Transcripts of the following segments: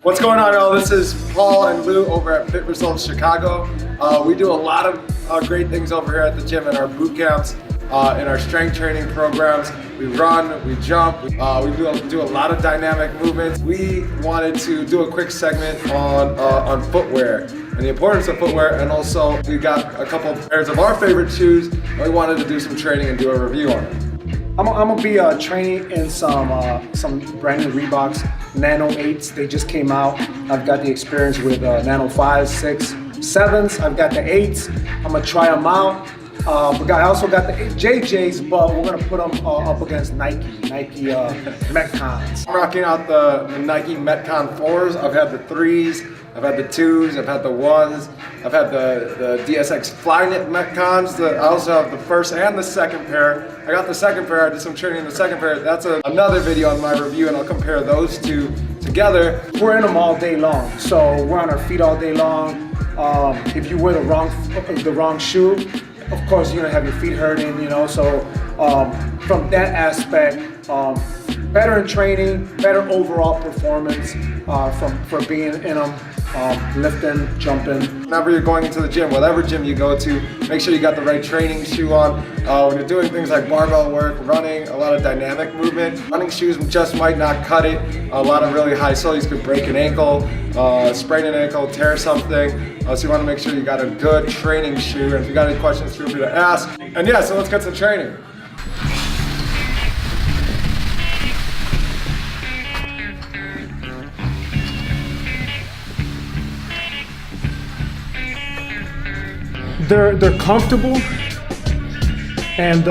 What's going on, y'all? This is Paul and Lou over at Fit Results Chicago. We do a lot of great things over here at the gym in our boot camps, in our strength training programs. We run, we jump, we do a lot of dynamic movements. We wanted to do a quick segment on footwear and the importance of footwear, and also we got a couple pairs of our favorite shoes, and we wanted to do some training and do a review on it. I'm gonna be training in some brand new Reeboks Nano 8s. They just came out. I've got the experience with Nano 5s, 6, 7s. I've got the 8s. I'm gonna try them out. I also got the JJs, but we're gonna put them up against Nike Metcons. I'm rocking out the Nike Metcon 4s. I've had the 3s, I've had the 2s, I've had the 1s, I've had the DSX Flyknit Metcons. I also have the first and the second pair. I got the second pair, I did some training in the second pair. That's another video on my review, and I'll compare those two together. We're in them all day long, so we're on our feet all day long. If you wear the wrong shoe, of course you're gonna have your feet hurting, you know, so from that aspect, better in training, better overall performance for being in them, lifting, jumping. Whenever you're going into the gym, whatever gym you go to, make sure you got the right training shoe on. When you're doing things like barbell work, running, a lot of dynamic movement, running shoes just might not cut it. A lot of really high soles could break an ankle, sprain an ankle, tear something. So you want to make sure you got a good training shoe. And if you got any questions, feel free to ask. And yeah, so let's get some training. They're comfortable, and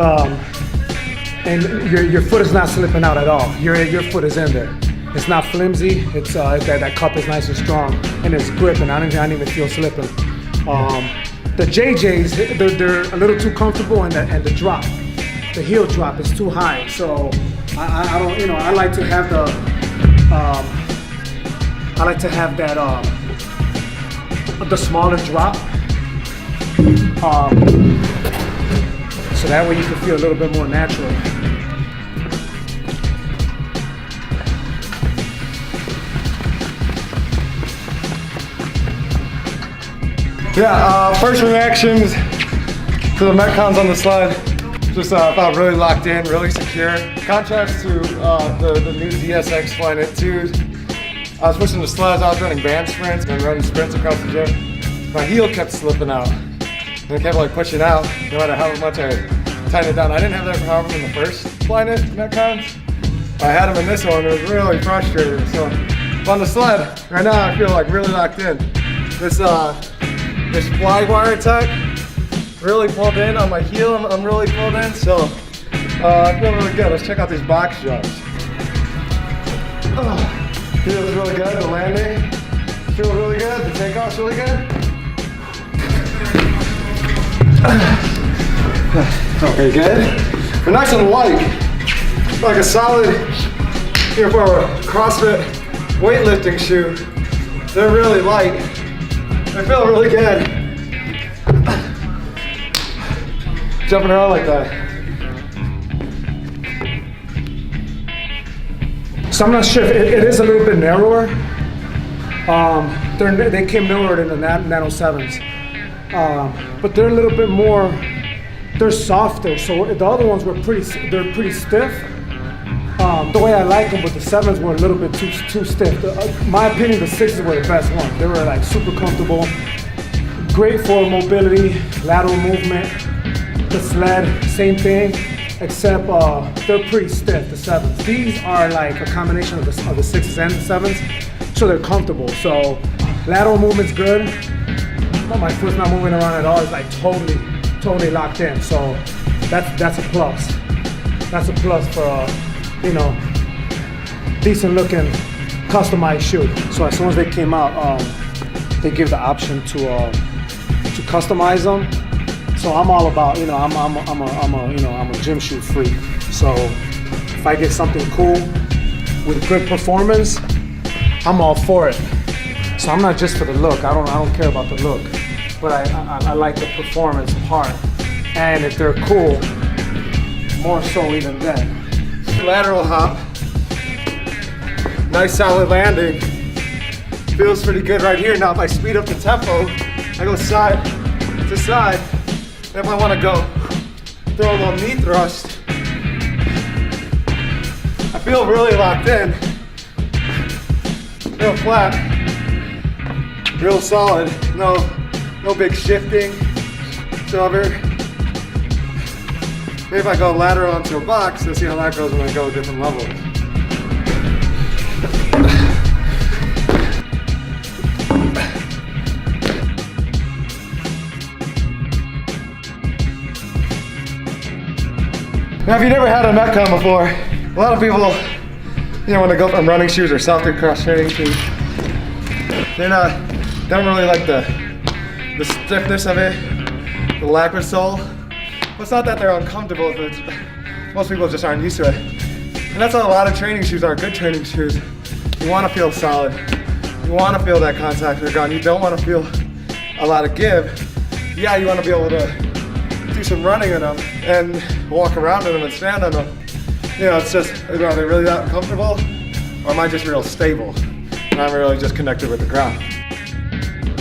your foot is not slipping out at all. Your foot is in there. It's not flimsy. It's that cup is nice and strong, and it's gripping. I didn't even feel slipping. The JJs, they're a little too comfortable, and the drop, the heel drop is too high. So I don't, you know, I like to have the smaller drop. So that way you can feel a little bit more natural. Yeah, first reactions to the Metcons on the sled. Just felt really locked in, really secure. Contrast to the new DSX Flyknit 2s. I was pushing the sleds, I was running band sprints and running sprints across the gym. My heel kept slipping out. And it kept like pushing out, no matter how much I tightened it down. I didn't have that problem in the first Flyknit Metcons. I had them in this one, it was really frustrating. So on the sled, right now I feel like really locked in. This fly wire tech really pulled in on my heel. I'm really pulled in, so I feel really good. Let's check out these box jumps. Feels really good. The landing feels really good. The takeoff's really good. Okay, good. They're nice and light, like a solid, you know, for a CrossFit weightlifting shoe. They're really light. They feel really good. Jumping around like that. So I'm not sure if it is a little bit narrower. They came narrower than the Nano 7s. But they're a little bit more, they're softer. So the other ones they're pretty stiff. The way I like them, but the 7s were a little bit too stiff. In my opinion, the 6s were the best ones. They were like super comfortable, great for mobility, lateral movement. The sled, same thing, except they're pretty stiff, the 7s. These are like a combination of the 6s and the 7s, so they're comfortable. So lateral movement's good. My foot's not moving around at all. It's like totally locked in. So that's a plus. That's a plus for you know, decent looking customized shoe. So as soon as they came out, they give the option to customize them. So I'm all about, you know, I'm a gym shoe freak. So if I get something cool with good performance, I'm all for it. So I'm not just for the look. I don't care about the look, but I like the performance part. And if they're cool, more so even then. Lateral hop, nice solid landing. Feels pretty good right here. Now if I speed up the tempo, I go side to side. If I want to go throw a little knee thrust, I feel really locked in. Real flat, real solid. No big shifting whatsoever. Maybe if I go lateral onto a box, let's see how that goes when I go a different level. Now, if you've never had a Metcon before, a lot of people, when they go from running shoes or softer cross training shoes, they don't really like the stiffness of it, the lack of sole. Well, it's not that they're uncomfortable, but most people just aren't used to it. And that's how a lot of training shoes are, good training shoes. You want to feel solid. You want to feel that contact with the ground. You don't want to feel a lot of give. Yeah, you want to be able to do some running in them and walk around in them and stand on them. It's just, are they really that comfortable? Or am I just real stable? And I'm really just connected with the ground?